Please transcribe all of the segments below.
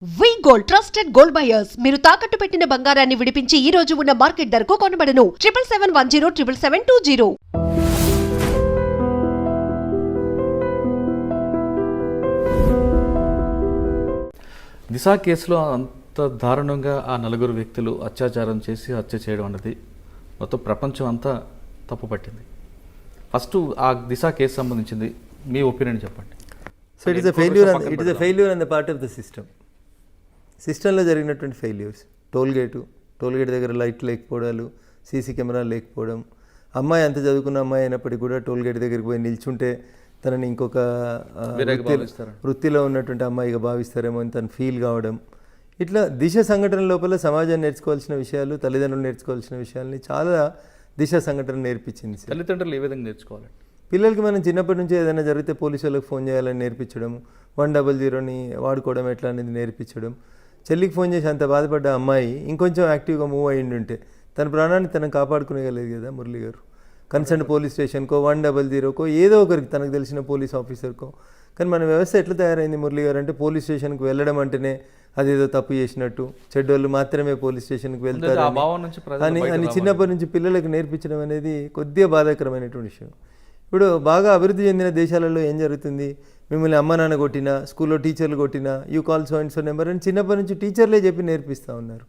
V-Gold trusted gold buyers మీరు తాకట్టు పెట్టిన బంగారాన్ని విడిపించి ఈ రోజు ఉన్న మార్కెట్ ధరకు కొనబడను 7771077720. దిశ కేసులో అంత దారుణంగా ఆ నలుగురు వ్యక్తులు అత్యాచారం చేసి హత్య చేయడం అన్నది మొత్తం ప్రపంచం అంతా తప్పుపట్టింది. ఫస్ట్ ఆ దిశ కేసు సంబంధించింది మీ ఒపీనియన్ చెప్పండి. So it is a failure on the part of the system. సిస్టంలో జరిగినటువంటి ఫెయిల్యూర్స్, టోల్ గేట్ దగ్గర లైట్ లేకపోవడాలు, సీసీ కెమెరా లేకపోవడం, అమ్మాయి అంత చదువుకున్న అమ్మాయి అయినప్పటికీ కూడా టోల్ గేట్ దగ్గరికి పోయి నిల్చుంటే తనని ఇంకొక వృత్తిలో ఉన్నటువంటి అమ్మాయిగా భావిస్తారేమో అని తను ఫీల్ కావడం, ఇట్లా దిశ సంఘటన లోపల సమాజం నేర్చుకోవాల్సిన విషయాలు, తల్లిదండ్రులు నేర్చుకోవాల్సిన విషయాల్ని చాలా దిశ సంఘటన నేర్పించింది. తల్లిదండ్రులు ఏ విధంగా నేర్చుకోవాలి? పిల్లలకి మనం చిన్నప్పటి నుంచి ఏదైనా జరిగితే పోలీసు వాళ్ళకి ఫోన్ చేయాలని నేర్పించడం, 100ని వాడుకోవడం ఎట్లా అనేది నేర్పించడం, చెల్లికి ఫోన్ చేసి అంత బాధపడ్డ అమ్మాయి ఇంకొంచెం యాక్టివ్గా మూవ్ అయ్యిండి ఉంటే తన ప్రాణాన్ని తను కాపాడుకునేగలేదు కదా మురళి గారు. కన్సర్న్ పోలీస్ స్టేషన్కో 100కో ఏదో ఒకరికి తనకు తెలిసిన పోలీస్ ఆఫీసర్కో. కానీ మన వ్యవస్థ ఎట్లా తయారైంది మురళి గారు అంటే పోలీస్ స్టేషన్కి వెళ్ళడం అంటేనే అదేదో తప్పు చేసినట్టు, చెడ్డోళ్ళు మాత్రమే పోలీస్ స్టేషన్కి వెళ్తారు అని చిన్నప్పటి నుంచి పిల్లలకు నేర్పించడం అనేది కొద్దిగా బాధాకరమైనటువంటి విషయం. ఇప్పుడు బాగా అభివృద్ధి చెందిన దేశాలలో ఏం జరుగుతుంది, మిమ్మల్ని అమ్మ నాన్న కొట్టినా, స్కూల్లో టీచర్లు కొట్టినా you call so and so number అని చిన్నప్పటి నుంచి టీచర్లే చెప్పి నేర్పిస్తూ ఉన్నారు.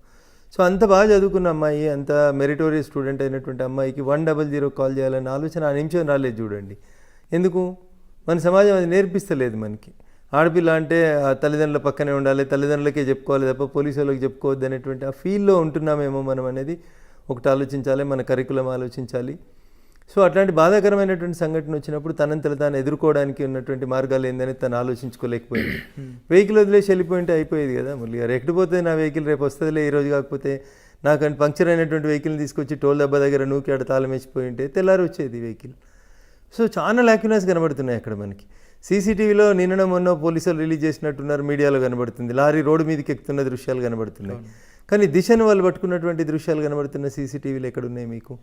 సో అంత బాగా చదువుకున్న అమ్మాయి, అంత మెరిటోరియస్ స్టూడెంట్ అయినటువంటి అమ్మాయికి 100 కాల్ చేయాలన్న ఆలోచన ఆ నిమిషం రాలేదు చూడండి. ఎందుకు? మన సమాజం అది నేర్పిస్తలేదు మనకి. ఆడపిల్ల అంటే తల్లిదండ్రుల పక్కనే ఉండాలి, తల్లిదండ్రులకే చెప్పుకోవాలి తప్ప పోలీసు వాళ్ళకి చెప్పుకోవద్దు అనేటువంటి ఆ ఫీల్లో ఉంటున్నామేమో మనం అనేది ఒకటి ఆలోచించాలి, మన కరికులం ఆలోచించాలి. సో అట్లాంటి బాధాకరమైనటువంటి సంఘటన వచ్చినప్పుడు తనంతలో తాను ఎదుర్కోవడానికి ఉన్నటువంటి మార్గాలు ఏందని తను ఆలోచించుకోలేకపోయింది. వెహికల్ వదిలేసి వెళ్ళిపోయింటే అయిపోయేది కదా మురళి గారు. ఎక్కడిపోతే నా వెహికల్ రేపు వస్తుందిలే, ఈ రోజు కాకపోతే నాకంటే పంక్చర్ అయినటువంటి వెహికల్ని తీసుకొచ్చి టోల్ దెబ్బ దగ్గర నూకి ఆడ తాళం వేసిపోయి ఉంటే తెల్లారి వచ్చేది వెహికల్. సో చాలా లాక్యునెస్ కనబడుతున్నాయి అక్కడ మనకి. సీసీటీవీలో నిన్న మొన్న పోలీసులు రిలీజ్ చేసినట్టున్నారు, మీడియాలో కనబడుతుంది, లారీ రోడ్డు మీదకి ఎక్కుతున్న దృశ్యాలు కనబడుతున్నాయి. కానీ దిశను వాళ్ళు పట్టుకున్నటువంటి దృశ్యాలు కనబడుతున్న సీసీటీవీలు ఎక్కడున్నాయి మీకు?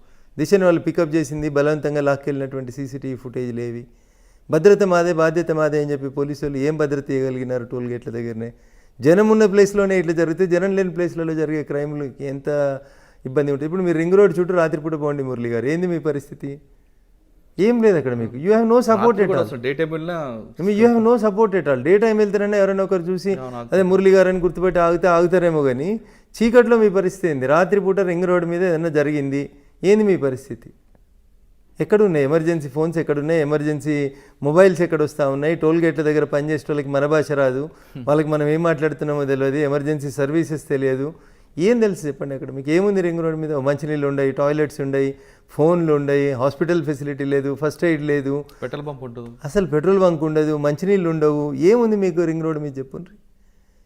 దిశను వాళ్ళు పికప్ చేసింది, బలవంతంగా లాక్కెళ్ళినటువంటి సీసీటీవీ ఫుటేజ్లు ఏవి? భద్రత మాదే, బాధ్యత మాదే అని చెప్పి పోలీసు వాళ్ళు ఏం భద్రత ఇవ్వగలిగినారు? టోల్ గేట్ల దగ్గరనే జనం ఉన్న ప్లేస్లోనే ఇట్లా జరిగితే జనం లేని ప్లేస్లలో జరిగే క్రైమ్లు ఎంత ఇబ్బంది ఉంటుంది. ఇప్పుడు మీరు రింగ్ రోడ్ చుట్టూ రాత్రిపూట పోండి మురళి గారు, ఏంది మీ పరిస్థితి? ఏం లేదు అక్కడ మీకు. You have no support at all. You have no support at all. Day time వెళ్తారన్నా ఎవరైనా ఒకరు చూసి అదే మురళి గారు అని గుర్తుపెట్టి ఆగుతారేమో, కానీ చీకట్లో మీ పరిస్థితి ఏంది? రాత్రిపూట రింగ్ రోడ్ మీద ఏదైనా జరిగింది, ఏంది మీ పరిస్థితి? ఎక్కడున్నాయి ఎమర్జెన్సీ ఫోన్స్? ఎక్కడున్నాయి ఎమర్జెన్సీ మొబైల్స్? ఎక్కడ వస్తూ ఉన్నాయి? టోల్ గేట్ల దగ్గర పనిచేసే వాళ్ళకి మన భాష రాదు, వాళ్ళకి మనం ఏం మాట్లాడుతున్నామో తెలియదు, ఎమర్జెన్సీ సర్వీసెస్ తెలియదు, ఏం తెలుసు చెప్పండి? అక్కడ మీకు ఏముంది? రింగ్ రోడ్ మీద మంచినీళ్ళు ఉన్నాయి, టాయిలెట్స్ ఉన్నాయి, ఫోన్లు ఉన్నాయి, హాస్పిటల్ ఫెసిలిటీ లేదు, ఫస్ట్ ఎయిడ్ లేదు, పెట్రోల్ బంక్ ఉండదు, అసలు పెట్రోల్ బంక్ ఉండదు, మంచినీళ్ళు ఉండవు. ఏముంది మీకు రింగ్ రోడ్ మీద చెప్పండి?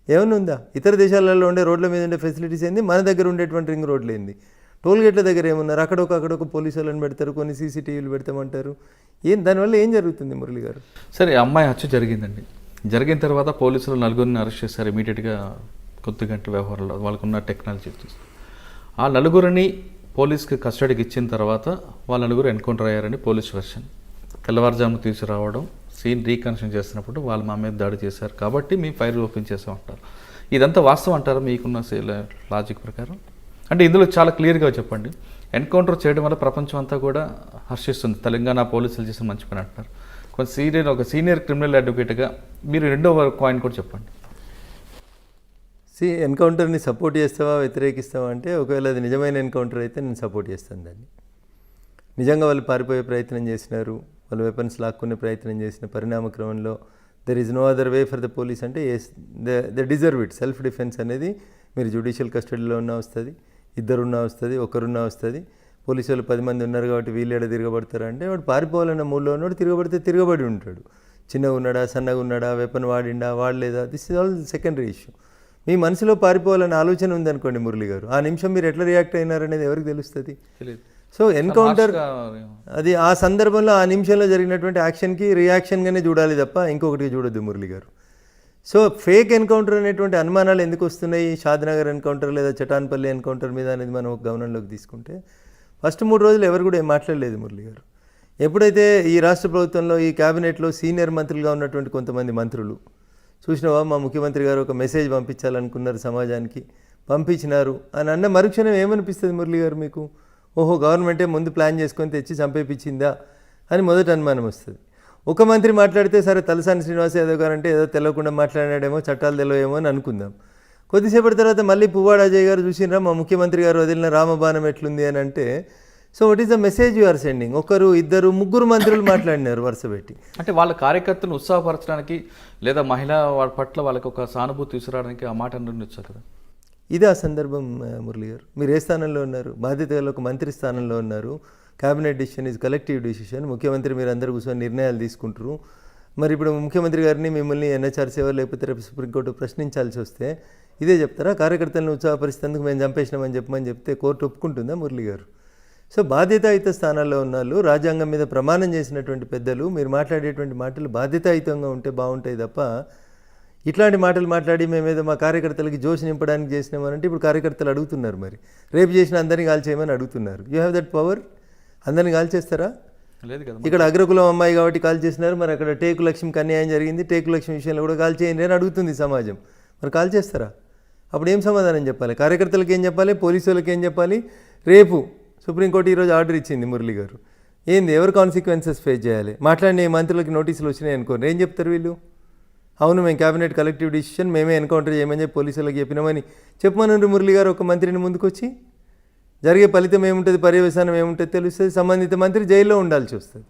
ఏమైనా ఉందా? ఇతర దేశాలలో ఉండే రోడ్ల మీద ఉండే ఫెసిలిటీస్ ఏంది, మన దగ్గర ఉండేటువంటి రింగ్ రోడ్లు ఏంది? టోల్ గేట్ల దగ్గర ఏమున్నారు? అక్కడొక పోలీసు వాళ్ళని పెడతారు, కొన్ని సీసీటీవీలు పెడతామంటారు. దానివల్ల ఏం జరుగుతుంది మురళి గారు? సరే, అమ్మాయి హత్య జరిగిందండి. జరిగిన తర్వాత పోలీసులు నలుగురిని అరెస్ట్ చేశారు ఇమీడియట్గా. కొద్ది గంటల వ్యవహారంలో వాళ్ళకున్న టెక్నాలజీ చూసి ఆ నలుగురిని పోలీస్కి కస్టడీకి ఇచ్చిన తర్వాత వాళ్ళ నలుగురు ఎన్కౌంటర్ అయ్యారని పోలీస్ వెర్షన్. తెల్లవారుజామున తీసుకురావడం, సీన్ రీకన్స్ట్రక్షన్ చేస్తున్నప్పుడు వాళ్ళు మా మీద దాడి చేశారు కాబట్టి మీ ఫైర్ ఓపెన్ చేసాం అంటారు. ఇదంతా వాస్తవం అంటారా మీకున్న లాజిక్ ప్రకారం? అంటే ఇందులో చాలా క్లియర్గా చెప్పండి. ఎన్కౌంటర్ చేయడం వల్ల ప్రపంచం అంతా కూడా హర్షిస్తుంది, తెలంగాణ పోలీసులు చేసిన మంచి పని అంటారు. ఒక సీనియర్ క్రిమినల్ అడ్వకేట్గా మీరు రెండో కాయిన్ కూడా చెప్పండి. ఎన్కౌంటర్ని సపోర్ట్ చేస్తావా వ్యతిరేకిస్తావా అంటే, ఒకవేళ అది నిజమైన ఎన్కౌంటర్ అయితే నేను సపోర్ట్ చేస్తాను దాన్ని. నిజంగా వాళ్ళు పారిపోయే ప్రయత్నం చేసినారు, వాళ్ళు వెపన్స్ లాక్కునే ప్రయత్నం చేసిన పరిణామ క్రమంలో there is no other way for the police అంటే they deserve it. Self defence అనేది మీరు జ్యుడిషియల్ కస్టడీలో ఉన్నా వస్తుంది, ఇద్దరున్నా వస్తుంది, ఒకరున్నా వస్తుంది. పోలీసు వాళ్ళు 10 మంది ఉన్నారు కాబట్టి వీళ్ళేడ తిరగబడతారు అంటే, వాడు పారిపోవాలన్న మూడ్లో ఉన్నాడు, తిరగబడి ఉంటాడు. చిన్నగా ఉన్నాడా, సన్నగా ఉన్నాడా, వెపన్ వాడిండా, వాడలేదా, this is all secondary issue. మీ మనసులో పారిపోవాలనే ఆలోచన ఉందనుకోండి మురళి గారు, ఆ నిమిషం మీరు ఎట్లా రియాక్ట్ అయినారనేది ఎవరికి తెలుస్తుంది? సో ఎన్కౌంటర్ అది ఆ సందర్భంలో ఆ నిమిషంలో జరిగినటువంటి యాక్షన్కి రియాక్షన్గానే చూడాలి తప్ప ఇంకొకటి చూడొద్దు మురళి గారు. సో ఫేక్ ఎన్కౌంటర్ అనేటువంటి అనుమానాలు ఎందుకు వస్తున్నాయి షాద్నగర్ ఎన్కౌంటర్ లేదా చటాన్పల్లి ఎన్కౌంటర్ మీద అనేది మనం గమనంలోకి తీసుకుంటే, ఫస్ట్ 3 రోజులు ఎవరు కూడా ఏం మాట్లాడలేదు మురళి గారు. ఎప్పుడైతే ఈ రాష్ట్ర ప్రభుత్వంలో ఈ క్యాబినెట్లో సీనియర్ మంత్రులుగా ఉన్నటువంటి కొంతమంది మంత్రులు చూసినావా మా ముఖ్యమంత్రి గారు ఒక మెసేజ్ పంపించాలనుకున్నారు సమాజానికి, పంపించినారు అని అన్న మరుక్షణం ఏమనిపిస్తుంది మురళి గారు మీకు? ఓహో, గవర్నమెంటే ముందు ప్లాన్ చేసుకొని తెచ్చి చంపేపించిందా అని మొదట అనుమానం వస్తుంది. ఒక మంత్రి మాట్లాడితే సరే తలసాని శ్రీనివాస్ యాదవ్ గారు అంటే ఏదో తెలియకుండా మాట్లాడాడేమో, చట్టాలు తెలియమో అని అనుకుందాం. కొద్దిసేపటి తర్వాత మళ్ళీ పువ్వాడ అజయ్ గారు చూసినరా మా ముఖ్యమంత్రి గారు వదిలిన రామబాణం ఎట్లుంది అని అంటే, so what is the message you are sending? ఒకరు, ఇద్దరు, ముగ్గురు మంత్రులు మాట్లాడినారు వరుస పెట్టి. అంటే వాళ్ళ కార్యకర్తలను ఉత్సాహపరచడానికి లేదా మహిళా వాళ్ళ పట్ల వాళ్ళకి ఒక సానుభూతి తీసుకురావడానికి ఆ మాట ఉండొచ్చు కదా. ఇదే ఆ సందర్భం మురళి గారు. మీరు ఏ స్థానంలో ఉన్నారు? బాధ్యత గల ఒక మంత్రి స్థానంలో ఉన్నారు. Cabinet decision is collective decision. ముఖ్యమంత్రి మీరు అందరూ కూర్చొని నిర్ణయాలు తీసుకుంటారు. మరి ఇప్పుడు ముఖ్యమంత్రి గారిని మిమ్మల్ని ఎన్హెచ్ఆర్సీ లేకపోతే రేపు సుప్రీంకోర్టు ప్రశ్నించాల్సి వస్తే ఇదే చెప్తారా? కార్యకర్తలను ఉత్సాహపరిచేందుకు మేము చంపేసినామని చెప్పమని చెప్తే కోర్టు ఒప్పుకుంటుందా మురళి గారు? సో బాధ్యతాయుత స్థానాల్లో ఉన్నాళ్ళు, రాజ్యాంగం మీద ప్రమాణం చేసినటువంటి పెద్దలు, మీరు మాట్లాడేటువంటి మాటలు బాధ్యతాయుతంగా ఉంటే బాగుంటాయి తప్ప ఇట్లాంటి మాటలు మాట్లాడి మేమేదో మా కార్యకర్తలకి జోష్ నింపడానికి చేసినామనంటే ఇప్పుడు కార్యకర్తలు అడుగుతున్నారు, మరి రేపు చేసిన అందరినీ కాల్ చేయమని అడుగుతున్నారు. You have that power. అందరినీ కాల్ చేస్తారా? లేదు కదా. ఇక్కడ అగ్రకులం అమ్మాయి కాబట్టి కాల్ చేసినారు, మరి అక్కడ టేకు లక్ష్మికి అన్యాయం జరిగింది, టేకు లక్ష్మి విషయంలో కూడా కాల్ చేయండి అని అడుగుతుంది సమాజం. మరి కాల్ చేస్తారా? అప్పుడు ఏం సమాధానం చెప్పాలి? కార్యకర్తలకు ఏం చెప్పాలి? పోలీసు వాళ్ళకి ఏం చెప్పాలి? రేపు సుప్రీంకోర్టు ఈరోజు ఆర్డర్ ఇచ్చింది మురళి గారు, ఏంది ఎవరు కాన్సిక్వెన్సెస్ ఫేస్ చేయాలి? మాట్లాడిన మంత్రులకి నోటీసులు వచ్చినాయి అనుకోండి, ఏం చెప్తారు వీళ్ళు? అవును మేము క్యాబినెట్ కలెక్టివ్ డిసిషన్ మేమే ఎన్కౌంటర్ చేయమని చెప్పి పోలీసులకు చెప్పినామని చెప్పమనండి మురళి గారు. ఒక మంత్రిని ముందుకొచ్చి జరిగే ఫలితం ఏముంటుంది, పర్యవసానం ఏముంటుంది తెలుస్తుంది. సంబంధిత మంత్రి జైల్లో ఉండాల్సి వస్తుంది.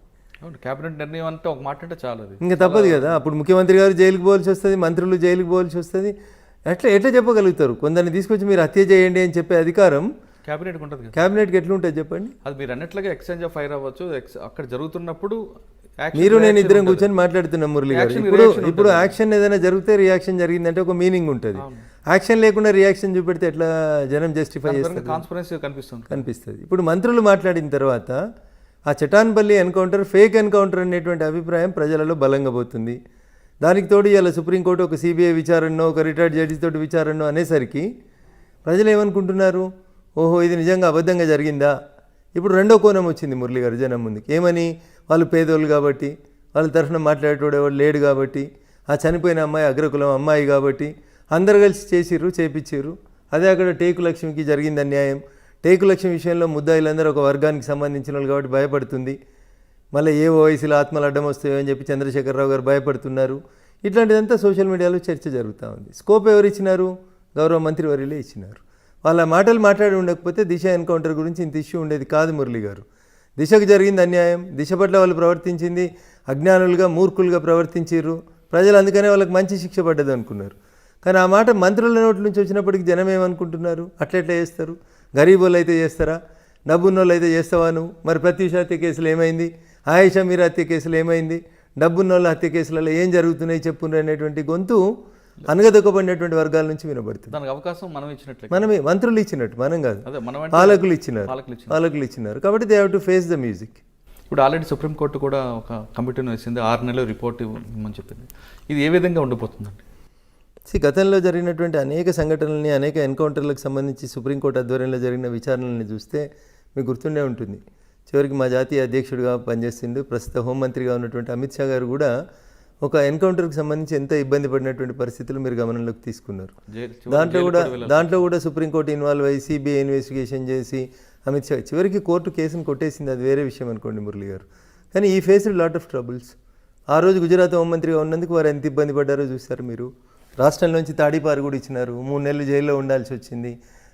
క్యాబినెట్ నిర్ణయం అంటే ఒక మాట అంటే చాలు, అది ఇంకా తప్పదు కదా. అప్పుడు ముఖ్యమంత్రి గారు జైలుకి పోవాల్సి వస్తుంది, మంత్రులు జైలుకి పోవాల్సి వస్తుంది. ఎట్లా చెప్పగలుగుతారు? కొందరిని తీసుకొచ్చి మీరు హత్య చేయండి అని చెప్పే అధికారం క్యాబినెట్కి ఉంటుంది కదా. క్యాబినెట్కి ఎట్లుంటుంది చెప్పండి? అది మీరు అన్నట్లుగా ఎక్స్చేంజ్ ఆఫ్ ఫైర్ అవ్వచ్చు, అక్కడ జరుగుతున్నప్పుడు మీరు నేను ఇద్దరం కూర్చొని మాట్లాడుతున్నాం మురళి గారు. ఇప్పుడు యాక్షన్ ఏదైనా జరిగితే రియాక్షన్ జరిగిందంటే ఒక మీనింగ్ ఉంటుంది. యాక్షన్ లేకుండా రియాక్షన్ చూపెడితే ఎట్లా జనం జస్టిఫై చేస్తారు? కాన్స్పరెన్సీ కనిపిస్తుంది. ఇప్పుడు మంత్రులు మాట్లాడిన తర్వాత ఆ చటాన్పల్లి ఎన్కౌంటర్ ఫేక్ ఎన్కౌంటర్ అనేటువంటి అభిప్రాయం ప్రజలలో బలంగా పోతుంది. దానికి తోడు ఇవాళ సుప్రీంకోర్టు ఒక సిబిఐ విచారణో, ఒక రిటైర్డ్ జడ్జితో విచారణో అనేసరికి ప్రజలు ఏమనుకుంటున్నారు? ఓహో ఇది నిజంగా అబద్ధంగా జరిగిందా? ఇప్పుడు రెండో కోణం వచ్చింది మురళి గారు జనం ముందుకి. ఏమని? వాళ్ళు పేదోళ్ళు కాబట్టి, వాళ్ళ తరఫున మాట్లాడేటోడు ఎవరు లేడు కాబట్టి, ఆ చనిపోయిన అమ్మాయి అగ్రకులం అమ్మాయి కాబట్టి అందరు కలిసి చేపించారు. అదే అక్కడ టేకు లక్ష్మికి జరిగింది అన్యాయం. టేకు లక్ష్మి విషయంలో ముద్దాయిలందరూ ఒక వర్గానికి సంబంధించిన వాళ్ళు కాబట్టి భయపడుతుంది. మళ్ళీ ఏ ఓవైసీలో ఆత్మలు అడ్డం వస్తాయో అని చెప్పి చంద్రశేఖరరావు గారు భయపడుతున్నారు. ఇట్లాంటిదంతా సోషల్ మీడియాలో చర్చ జరుగుతూ ఉంది. స్కోప్ ఎవరు ఇచ్చినారు? గౌరవ మంత్రి వర్యులే ఇచ్చినారు. వాళ్ళ మాటలు మాట్లాడి ఉండకపోతే దిశ ఎన్కౌంటర్ గురించి ఇంత ఇష్యూ ఉండేది కాదు మురళి గారు. దిశకు జరిగింది అన్యాయం, దిశ పట్ల వాళ్ళు ప్రవర్తించింది అజ్ఞానులుగా, మూర్ఖులుగా ప్రవర్తించారు. ప్రజలు అందుకనే వాళ్ళకి మంచి శిక్ష పడ్డది అనుకున్నారు. కానీ ఆ మాట మంత్రుల నోట్ల నుంచి వచ్చినప్పటికీ జనం ఏమనుకుంటున్నారు? అట్లెట్లా చేస్తారు? గరీబోళ్ళు అయితే చేస్తారా? డబ్బున్నోళ్ళు అయితే చేస్తావా నువ్వు? మరి ప్రత్యూష హత్య కేసులు ఏమైంది? ఆయేషా మీరా హత్య కేసులు ఏమైంది? డబ్బున్నోళ్ళ హత్య కేసులలో ఏం జరుగుతున్నాయి చెప్పుండ్రు అనేటువంటి గొంతు అనగదొక్కబడినటువంటి వర్గాల నుంచి వినబడుతుంది. దానికి అవకాశం మనం ఇచ్చినట్లే, మనమే మంత్రులు ఇచ్చినట్టు, మనం కాదు, పాలకులు ఇచ్చినారు. కాబట్టి they have to face the music. ఇప్పుడు ఆల్రెడీ సుప్రీంకోర్టు కూడా ఒక కమిటీని వేసింది, 6 నెలలు రిపోర్ట్ ఇవ్వమని చెప్పింది. ఇది ఏ విధంగా ఉండిపోతుందండి? గతంలో జరిగినటువంటి అనేక సంఘటనల్ని, అనేక ఎన్కౌంటర్లకు సంబంధించి సుప్రీంకోర్టు ఆధ్వర్యంలో జరిగిన విచారణల్ని చూస్తే మీకు గుర్తుండే ఉంటుంది. చివరికి మా జాతీయ అధ్యక్షుడిగా పనిచేస్తుండే ప్రస్తుత హోంమంత్రిగా ఉన్నటువంటి అమిత్ షా గారు కూడా ఒక ఎన్కౌంటర్కి సంబంధించి ఎంత ఇబ్బంది పడినటువంటి పరిస్థితులు మీరు గమనంలోకి తీసుకున్నారు. దాంట్లో కూడా సుప్రీంకోర్టు ఇన్వాల్వ్ అయ్యి సిబిఐ ఇన్వెస్టిగేషన్ చేసి అమిత్ షా చివరికి కోర్టు కేసును కొట్టేసింది. అది వేరే విషయం అనుకోండి మురళి గారు. కానీ ఈ ఫేస్డ్ లాట్ ఆఫ్ ట్రబుల్స్. ఆ రోజు గుజరాత్ హోంమంత్రిగా ఉన్నందుకు వారు ఎంత ఇబ్బంది పడ్డారో చూస్తారు మీరు. రాష్ట్రంలోంచి తాడిపారు కూడా ఇచ్చినారు, 3 నెలలు జైల్లో ఉండాల్సి వచ్చింది,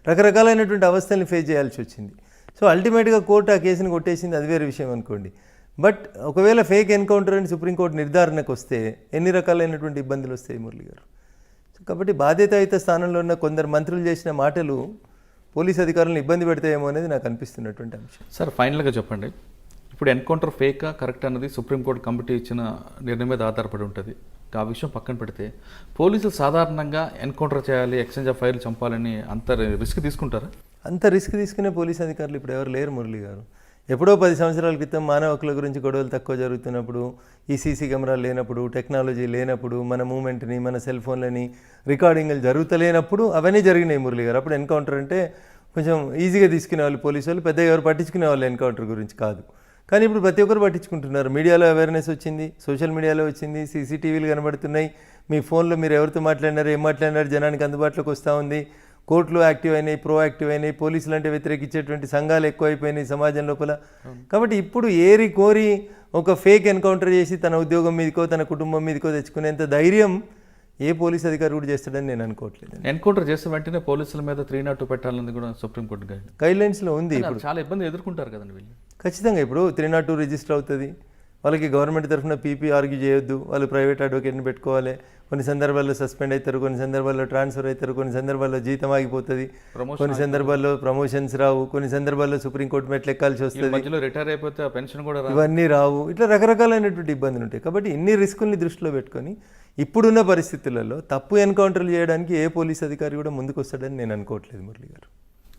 రకరకాలైనటువంటి అవస్థల్ని ఫేస్ చేయాల్సి వచ్చింది. సో అల్టిమేట్గా కోర్టు ఆ కేసును కొట్టేసింది, అది వేరే విషయం అనుకోండి. బట్ ఒకవేళ ఫేక్ ఎన్కౌంటర్ అని సుప్రీంకోర్టు నిర్ధారణకు వస్తే ఎన్ని రకాలైనటువంటి ఇబ్బందులు వస్తాయి మురళి గారు. సో కాబట్టి బాధ్యతాయుత స్థానంలో ఉన్న కొందరు మంత్రులు చేసిన మాటలు పోలీస్ అధికారులను ఇబ్బంది పెడతాయేమో అనేది నాకు అనిపిస్తున్నటువంటి అంశం. సార్ ఫైనల్గా చెప్పండి, ఇప్పుడు ఎన్కౌంటర్ ఫేకా కరెక్ట్ అన్నది సుప్రీంకోర్టు కమిటీ ఇచ్చిన నిర్ణయం మీద ఆధారపడి ఉంటుంది. ఆ విషయం పక్కన పెడితే పోలీసులు సాధారణంగా ఎన్కౌంటర్ చేయాలి, ఎక్స్చేంజ్ ఆఫ్ ఫైర్లు చంపాలని అంత రిస్క్ తీసుకుంటారా? అంత రిస్క్ తీసుకునే పోలీస్ అధికారులు ఇప్పుడు ఎవరు లేరు మురళి గారు. ఎప్పుడో 10 సంవత్సరాల క్రితం మానవ హక్కుల గురించి గొడవలు తక్కువ జరుగుతున్నప్పుడు, ఈ సీసీ కెమెరాలు లేనప్పుడు, టెక్నాలజీ లేనప్పుడు, మన మూమెంట్ని, మన సెల్ ఫోన్లని రికార్డింగ్లు జరుగుతలేనప్పుడు అవన్నీ జరిగినాయి మురళి గారు. అప్పుడు ఎన్కౌంటర్ అంటే కొంచెం ఈజీగా తీసుకునే వాళ్ళు పోలీసు వాళ్ళు, పెద్దగా ఎవరు పట్టించుకునే వాళ్ళు ఎన్కౌంటర్ గురించి కాదు. కానీ ఇప్పుడు ప్రతి ఒక్కరు పట్టించుకుంటున్నారు. మీడియాలో అవేర్నెస్ వచ్చింది, సోషల్ మీడియాలో వచ్చింది, సీసీటీవీలు కనబడుతున్నాయి, మీ ఫోన్లో మీరు ఎవరితో మాట్లాడినారు, ఏం మాట్లాడినారు జనానికి అందుబాటులోకి వస్తూ ఉంది. కోర్టులు యాక్టివ్ అయినాయి, ప్రోయాక్టివ్ అయినాయి, పోలీసులు అంటే వ్యతిరేకించేటువంటి సంఘాలు ఎక్కువైపోయినాయి సమాజం లోపల. కాబట్టి ఇప్పుడు ఏరి కోరి ఒక ఫేక్ ఎన్కౌంటర్ చేసి తన ఉద్యోగం మీదకో తన కుటుంబం మీదకో తెచ్చుకునేంత ధైర్యం ఏ పోలీస్ అధికారి కూడా చేస్తాడని నేను అనుకోవట్లేదు. ఎన్కౌంటర్ చేస్తే వెంటనే పోలీసుల మీద 302 పెట్టాలని కూడా సుప్రీంకోర్టు గైడ్లైన్స్లో ఉంది. ఇప్పుడు చాలా ఇబ్బంది ఎదుర్కొంటారు కదండి వీళ్ళు. ఖచ్చితంగా ఇప్పుడు 302 రిజిస్టర్ అవుతుంది. వాళ్ళకి గవర్నమెంట్ తరఫున పీపీ ఆర్గ్యూ చేయొద్దు, వాళ్ళు ప్రైవేట్ అడ్వకేట్ని పెట్టుకోవాలి. కొన్ని సందర్భాల్లో సస్పెండ్ అవుతారు, కొన్ని సందర్భాల్లో ట్రాన్స్ఫర్ అవుతారు, కొన్ని సందర్భాల్లో జీతం ఆగిపోతుంది, కొన్ని సందర్భాల్లో ప్రమోషన్స్ రావు, కొన్ని సందర్భాల్లో సుప్రీంకోర్టు మెట్లు ఎక్కాల్సి వస్తుంది, మధ్యలో రిటైర్ అయిపోతే ఆ పెన్షన్ కూడా ఇవన్నీ రావు. ఇట్లా రకరకాలైనటువంటి ఇబ్బందులు ఉంటాయి. కాబట్టి ఇన్ని రిస్కుల్ని దృష్టిలో పెట్టుకొని ఇప్పుడున్న పరిస్థితులలో తప్పు ఎన్కౌంటర్లు చేయడానికి ఏ పోలీస్ అధికారి కూడా ముందుకు వస్తాడని నేను అనుకోవట్లేదు మురళి గారు.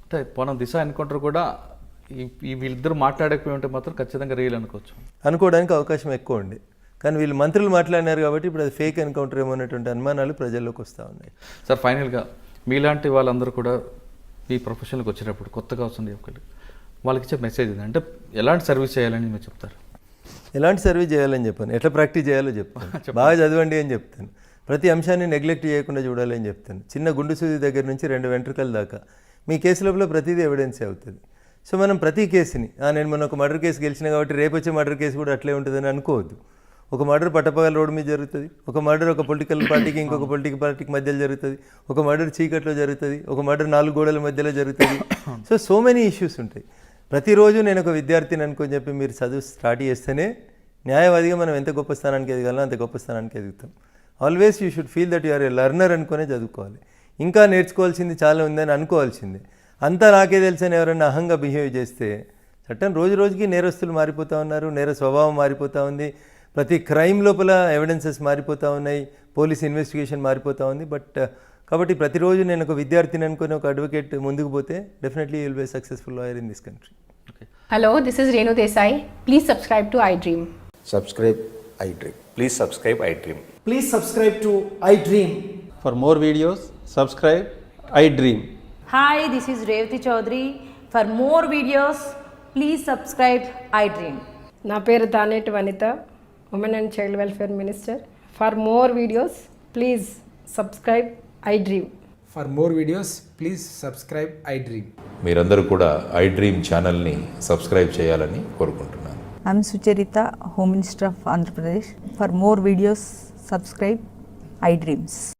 అంటే మనం దిశ ఎన్కౌంటర్ కూడా ఈ వీళ్ళిద్దరు మాట్లాడకపోయి ఉంటే మాత్రం ఖచ్చితంగా రియల్ అనుకోవడానికి అవకాశం ఎక్కువ ఉంది. కానీ వీళ్ళు మంత్రులు మాట్లాడినారు కాబట్టి ఇప్పుడు అది ఫేక్ ఎన్కౌంటర్ ఏమో అన్నటువంటి అనుమానాలు ప్రజల్లోకి వస్తూ ఉన్నాయి. సార్ ఫైనల్గా మీలాంటి వాళ్ళందరూ కూడా ఈ ప్రొఫెషన్కి వచ్చేటప్పుడు కొత్తగా వస్తుంది ఒకటి వాళ్ళకి ఇచ్చే మెసేజ్ ఇది అంటే ఎలాంటి సర్వీస్ చేయాలని మీరు చెప్తారు? ఎలాంటి సర్వీస్ చేయాలని చెప్పాను, ఎట్లా ప్రాక్టీస్ చేయాలో చెప్తాను, బాగా చదవండి అని చెప్తాను, ప్రతి అంశాన్ని నెగ్లెక్ట్ చేయకుండా చూడాలి అని చెప్తాను. చిన్న గుండు సూది దగ్గర నుంచి 2 వెంట్రుకల దాకా మీ కేసు లోపల ప్రతిదీ ఎవిడెన్సే అవుతుంది. సో మనం ప్రతి కేసుని నేను మొన్న ఒక మర్డర్ కేసు గెలిచిన కాబట్టి రేపు వచ్చే మర్డర్ కేసు కూడా అట్లే ఉంటుందని అనుకోవద్దు. ఒక మర్డర్ పట్టపగల రోడ్డు మీద జరుగుతుంది, ఒక మర్డర్ ఒక పొలిటికల్ పార్టీకి ఇంకొక పొలిటికల్ పార్టీకి మధ్యలో జరుగుతుంది, ఒక మర్డర్ చీకట్లో జరుగుతుంది, ఒక మర్డర్ 4 గోడల మధ్యలో జరుగుతుంది. సో మెనీ ఇష్యూస్ ఉంటాయి. ప్రతిరోజు నేను ఒక విద్యార్థిని అనుకొని చెప్పి మీరు చదువు స్టార్ట్ చేస్తేనే న్యాయవాదిగా మనం ఎంత గొప్ప స్థానానికి ఎదగాలో అంత గొప్ప స్థానానికి ఎదుగుతాం. Always you should feel that you are a learner అనుకునే చదువుకోవాలి. ఇంకా నేర్చుకోవాల్సింది చాలా ఉందని అనుకోవాల్సిందే. అంతా నాకే తెలుసని ఎవరైనా అహంగా బిహేవ్ చేస్తే చట్టం రోజు రోజుకి నేరస్తులు మారిపోతూ ఉన్నారు, నేర స్వభావం మారిపోతూ ఉంది, ప్రతి క్రైమ్ లోపల ఎవిడెన్సెస్ మారిపోతూ ఉన్నాయి, పోలీస్ ఇన్వెస్టిగేషన్ మారిపోతూ ఉంది. కాబట్టి ప్రతిరోజు నేను ఒక విద్యార్థిని అనుకుని ఒక అడ్వకేట్ ముందుకు పోతే definitely you will be successful lawyer in this country. Hello, this is Renu Desai. Please subscribe to iDream. Subscribe iDream. Please subscribe iDream. Please subscribe to iDream. For more videos, subscribe iDream. Hi, this is Revati Chaudhary. For more videos, please subscribe iDream. నా పేరు Taneti Vanitha, women and child welfare minister. For more videos please subscribe iDream. For more videos, please subscribe iDream. మీరందరూ కూడా iDream ఛానల్ని subscribe చేయాలని కోరుకుంటున్నాను. I'm Sucharita, Home Minister of Andhra Pradesh. For more videos, subscribe iDreams.